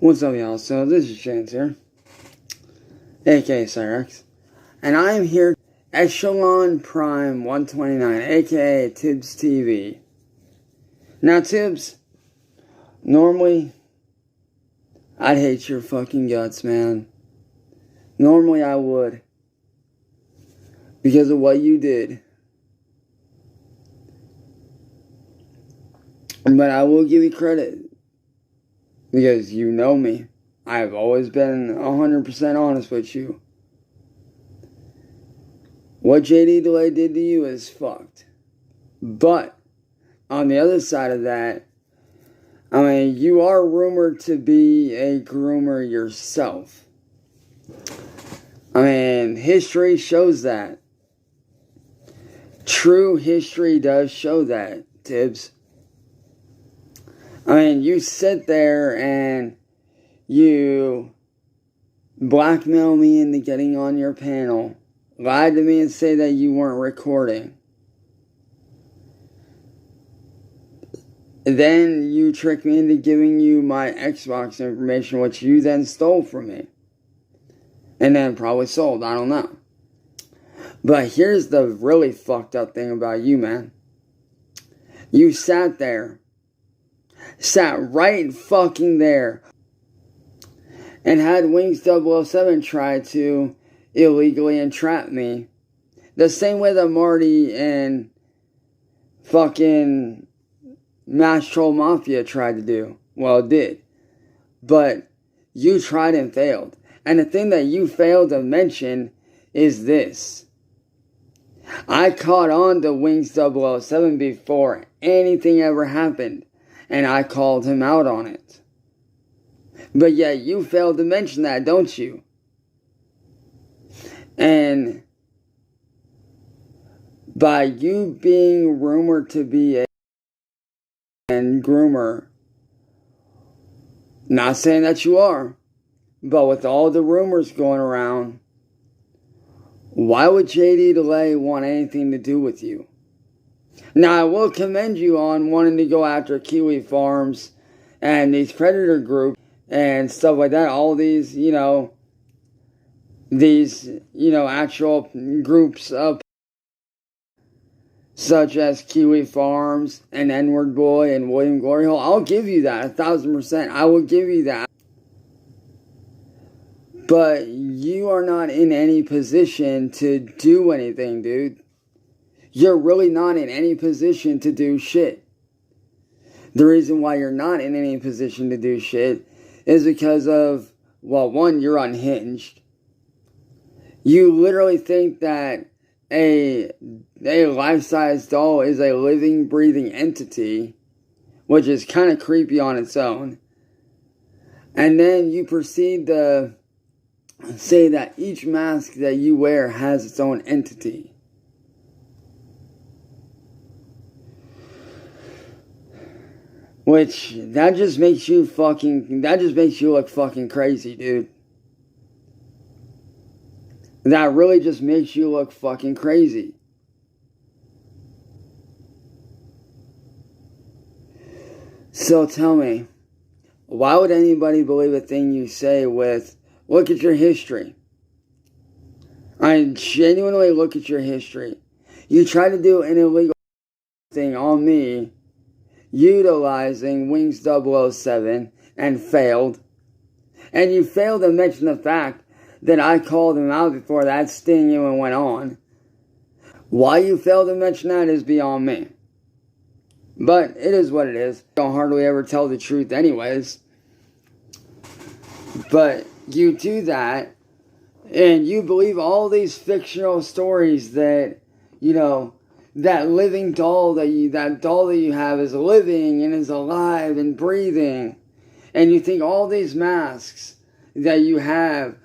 What's up, y'all? So, this is Chancey here, aka Cyraxx, and I am here Echelon Prime 129, aka Tibs TV. Now, Tibs, normally, I'd hate your fucking guts, man. Normally, I would. Because of what you did. But I will give you credit. Because you know me. I have always been 100% honest with you. What JD Delay did to you is fucked. But, on the other side of that, I mean, you are rumored to be a groomer yourself. I mean, history shows that. True history does show that, Tibbs. I mean, you sit there and you blackmail me into getting on your panel, lied to me and say that you weren't recording. Then you tricked me into giving you my Xbox information, which you then stole from me. And then probably sold, I don't know. But here's the really fucked up thing about you, man. You sat there. Sat right fucking there. And had Wings 007 try to illegally entrap me. The same way that Marty and fucking Mass Troll Mafia tried to do. Well, it did. But you tried and failed. And the thing that you failed to mention is this. I caught on to Wings 007 before anything ever happened. And I called him out on it. But yet you failed to mention that, don't you? And by you being rumored to be a groomer, not saying that you are, but with all the rumors going around, why would JD Delay want anything to do with you? Now, I will commend you on wanting to go after Kiwi Farms and these predator groups and stuff like that. All these, actual groups of such as Kiwi Farms and N-Word Boy and William Glory Hole. I'll give you that, 1,000%. I will give you that. But you are not in any position to do anything, dude. You're really not in any position to do shit. The reason why you're not in any position to do shit is because of, well, one, you're unhinged. You literally think that a life-size doll is a living, breathing entity, which is kind of creepy on its own. And then you proceed to say that each mask that you wear has its own entity. Which, that just makes you look fucking crazy, dude. That really just makes you look fucking crazy. So tell me, why would anybody believe a thing you say with, look at your history? I genuinely look at your history. You try to do an illegal thing on me, utilizing Wings 007, and failed. And you failed to mention the fact that I called him out before that sting even went on. Why you failed to mention that is beyond me. But it is what it is. I don't hardly ever tell the truth anyways. But you do that, and you believe all these fictional stories that, that living doll that you have is living and is alive and breathing. And you think all these masks that you have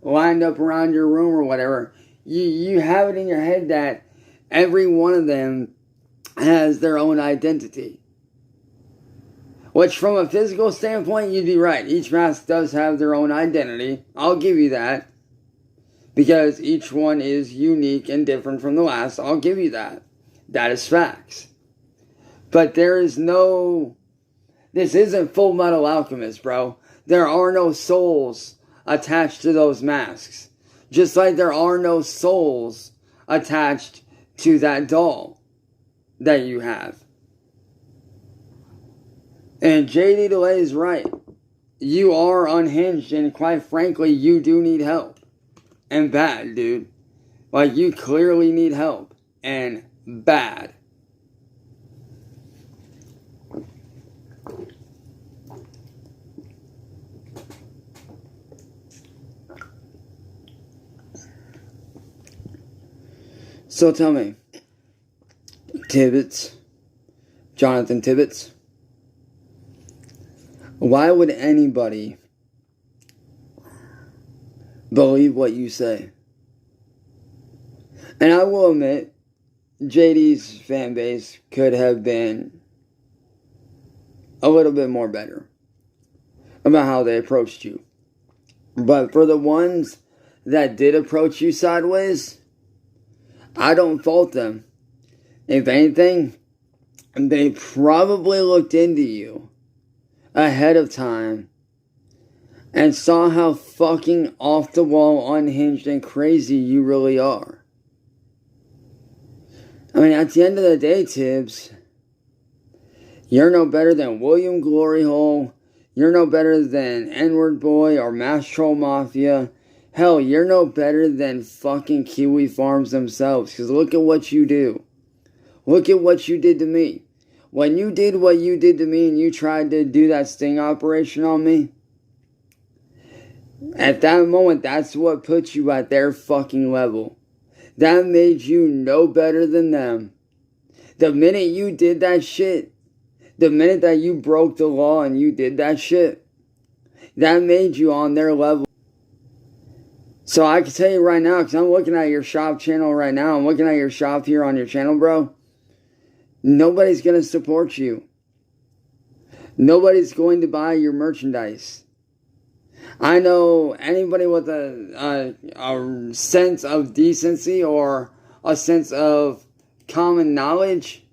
lined up around your room or whatever, you have it in your head that every one of them has their own identity. Which, from a physical standpoint, you'd be right. Each mask does have their own identity. I'll give you that. Because each one is unique and different from the last. I'll give you that. That is facts. But there is no This isn't Full Metal Alchemist, bro. There are no souls attached to those masks. Just like there are no souls attached to that doll that you have. And JD Delay is right. You are unhinged, and quite frankly, you do need help. And bad, dude. Like, you clearly need help. And bad. So tell me, Tibbets, Jonathan Tibbets, why would anybody believe what you say? And I will admit, JD's fan base could have been a little bit more better about how they approached you. But for the ones that did approach you sideways, I don't fault them. If anything, they probably looked into you ahead of time and saw how fucking off the wall, unhinged, and crazy you really are. I mean, at the end of the day, Tibbs, you're no better than William Glory Hole. You're no better than N-Word Boy or Mass Troll Mafia. Hell, you're no better than fucking Kiwi Farms themselves. Because look at what you do. Look at what you did to me. When you did what you did to me and you tried to do that sting operation on me, at that moment, that's what put you at their fucking level. That made you no better than them. The minute you did that shit, the minute that you broke the law and you did that shit, that made you on their level. So I can tell you right now, because I'm looking at your shop channel right now, I'm looking at your shop here on your channel, bro. Nobody's going to support you. Nobody's going to buy your merchandise. I know anybody with a sense of decency or a sense of common knowledge,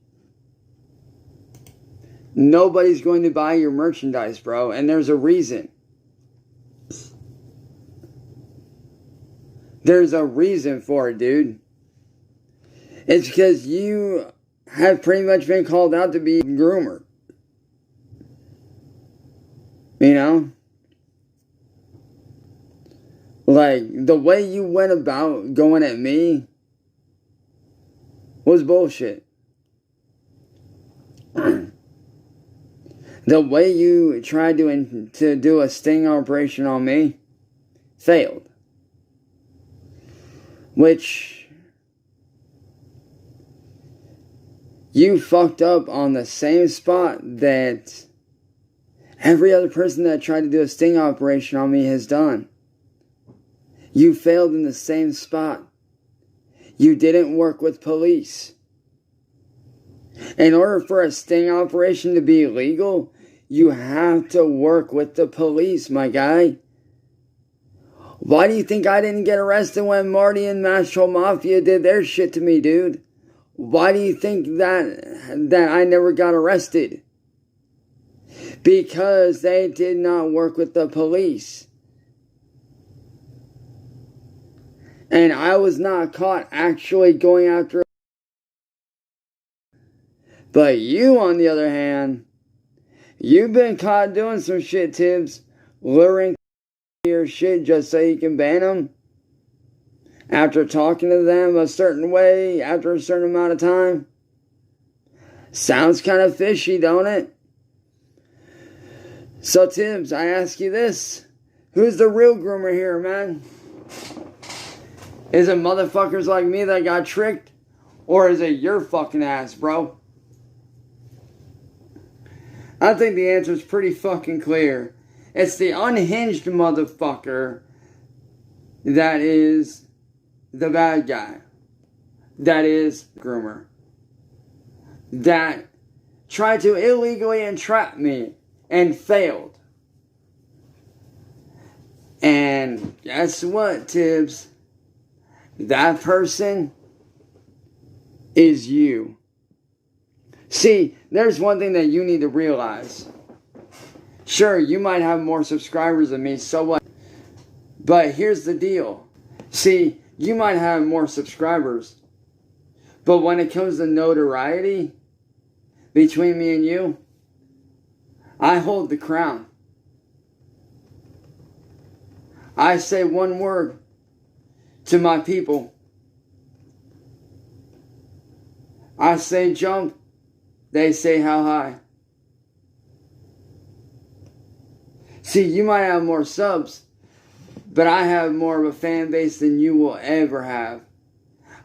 nobody's going to buy your merchandise, bro. And there's a reason. There's a reason for it, dude. It's because you have pretty much been called out to be a groomer. You know? Like, the way you went about going at me was bullshit. The way you tried to do a sting operation on me failed. Which you fucked up on the same spot that every other person that tried to do a sting operation on me has done. You failed in the same spot. You didn't work with police. In order for a sting operation to be legal, you have to work with the police, my guy. Why do you think I didn't get arrested when Marty and Mass Troll Mafia did their shit to me, dude? Why do you think that I never got arrested? Because they did not work with the police. And I was not caught actually going after. But you, on the other hand, you've been caught doing some shit, Tibbs. Luring your shit just so you can ban them. After talking to them a certain way, after a certain amount of time. Sounds kind of fishy, don't it? So, Tibbs, I ask you this. Who's the real groomer here, man? Is it motherfuckers like me that got tricked? Or is it your fucking ass, bro? I think the answer is pretty fucking clear. It's the unhinged motherfucker that is the bad guy. That is groomer. That tried to illegally entrap me and failed. And guess what, Tibbs? That person is you. See, there's one thing that you need to realize. Sure, you might have more subscribers than me, so what? But here's the deal. See, you might have more subscribers, but when it comes to notoriety, between me and you, I hold the crown. I say one word to my people. I say jump, they say how high. See, you might have more subs, but I have more of a fan base than you will ever have.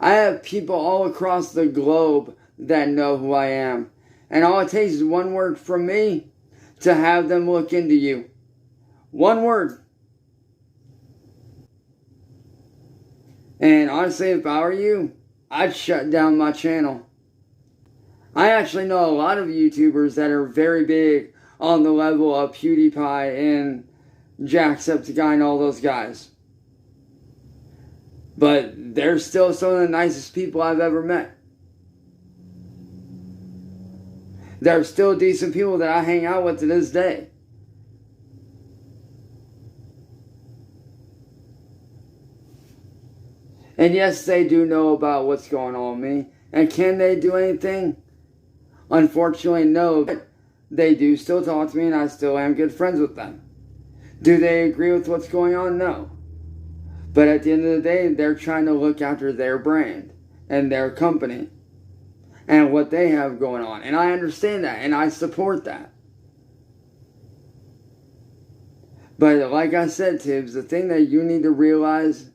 I have people all across the globe that know who I am. And all it takes is one word from me to have them look into you. One word. And honestly, if I were you, I'd shut down my channel. I actually know a lot of YouTubers that are very big on the level of PewDiePie and Jacksepticeye and all those guys. But they're still some of the nicest people I've ever met. They're still decent people that I hang out with to this day. And yes, they do know about what's going on with me. And can they do anything? Unfortunately, no. But they do still talk to me and I still am good friends with them. Do they agree with what's going on? No. But at the end of the day, they're trying to look after their brand and their company and what they have going on. And I understand that and I support that. But like I said, Tibs, the thing that you need to realize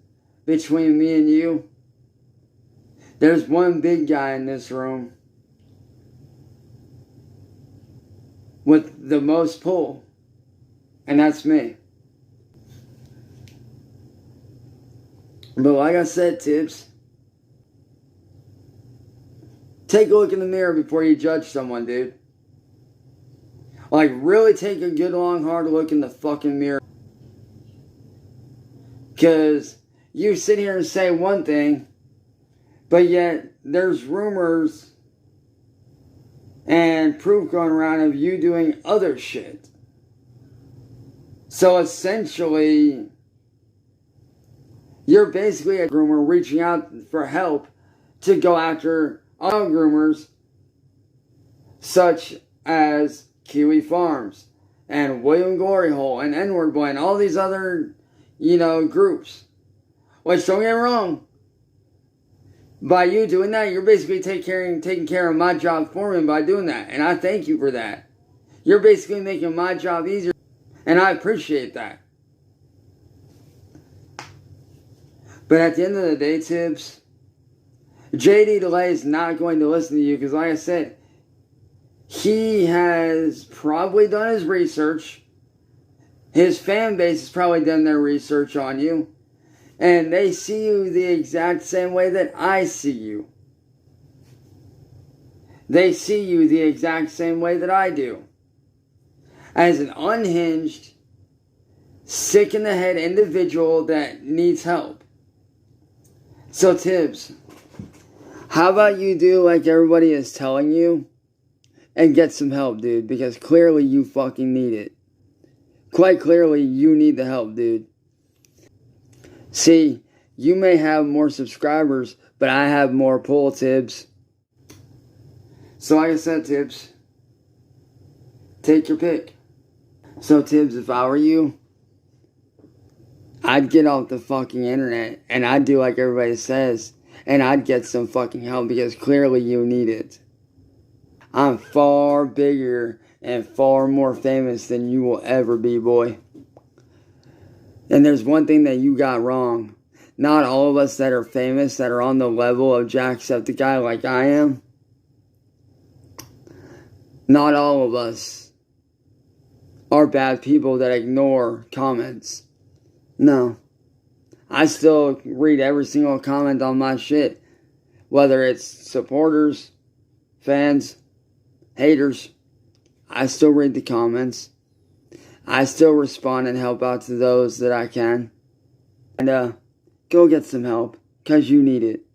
between me and you, there's one big guy in this room with the most pull, and that's me. But like I said, Tibs, take a look in the mirror before you judge someone, dude. Like, really take a good, long, hard look in the fucking mirror. Because you sit here and say one thing, but yet there's rumors and proof going around of you doing other shit. So essentially, you're basically a groomer reaching out for help to go after other groomers such as Kiwi Farms and William Glory Hole and N-Word Boy and all these other, groups. Which, don't get me wrong, by you doing that, you're basically taking care of my job for me by doing that. And I thank you for that. You're basically making my job easier. And I appreciate that. But at the end of the day, Tibs, JD Delay is not going to listen to you because, like I said, he has probably done his research. His fan base has probably done their research on you. And they see you the exact same way that I see you. They see you the exact same way that I do. As an unhinged, sick in the head individual that needs help. So Tibs, how about you do like everybody is telling you and get some help, dude, because clearly you fucking need it. Quite clearly you need the help, dude. See, you may have more subscribers, but I have more pull, Tibs. So like I said, Tibs, take your pick. So Tibs, if I were you, I'd get off the fucking internet and I'd do like everybody says and I'd get some fucking help because clearly you need it. I'm far bigger and far more famous than you will ever be, boy. And there's one thing that you got wrong. Not all of us that are famous, that are on the level of Jacksepticeye like I am, not all of us are bad people that ignore comments. No. I still read every single comment on my shit. Whether it's supporters, fans, haters. I still read the comments. I still respond and help out to those that I can. And go get some help, because you need it.